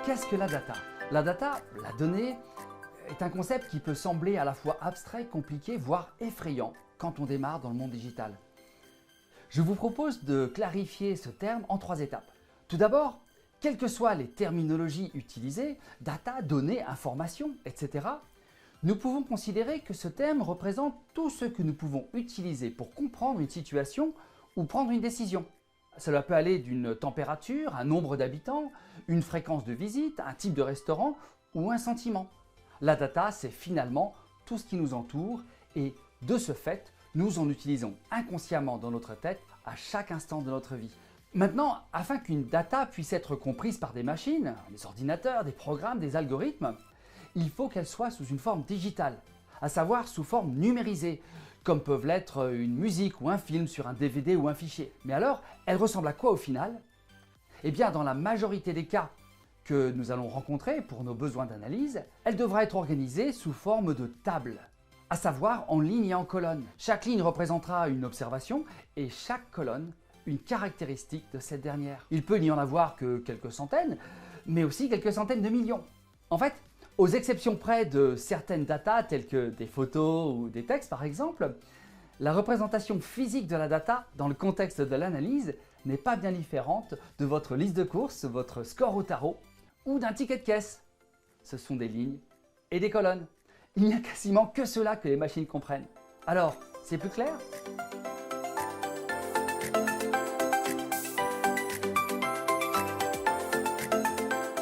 Qu'est-ce que la data? La data, la donnée, est un concept qui peut sembler à la fois abstrait, compliqué, voire effrayant quand on démarre dans le monde digital. Je vous propose de clarifier ce terme en 3 étapes. Tout d'abord, quelles que soient les terminologies utilisées, data, données, information, etc., nous pouvons considérer que ce terme représente tout ce que nous pouvons utiliser pour comprendre une situation ou prendre une décision. Cela peut aller d'une température, un nombre d'habitants, une fréquence de visite, un type de restaurant ou un sentiment. La data, c'est finalement tout ce qui nous entoure et de ce fait, nous en utilisons inconsciemment dans notre tête à chaque instant de notre vie. Maintenant, afin qu'une data puisse être comprise par des machines, des ordinateurs, des programmes, des algorithmes, il faut qu'elle soit sous une forme digitale, à savoir sous forme numérisée, comme peuvent l'être une musique ou un film sur un DVD ou un fichier. Mais alors, elle ressemble à quoi au final? Eh bien, dans la majorité des cas que nous allons rencontrer pour nos besoins d'analyse, elle devra être organisée sous forme de table, à savoir en ligne et en colonne. Chaque ligne représentera une observation et chaque colonne une caractéristique de cette dernière. Il peut n'y en avoir que quelques centaines, mais aussi quelques centaines de millions. En fait, aux exceptions près de certaines datas telles que des photos ou des textes par exemple, la représentation physique de la data dans le contexte de l'analyse n'est pas bien différente de votre liste de courses, votre score au tarot ou d'un ticket de caisse. Ce sont des lignes et des colonnes. Il n'y a quasiment que cela que les machines comprennent. Alors, c'est plus clair ?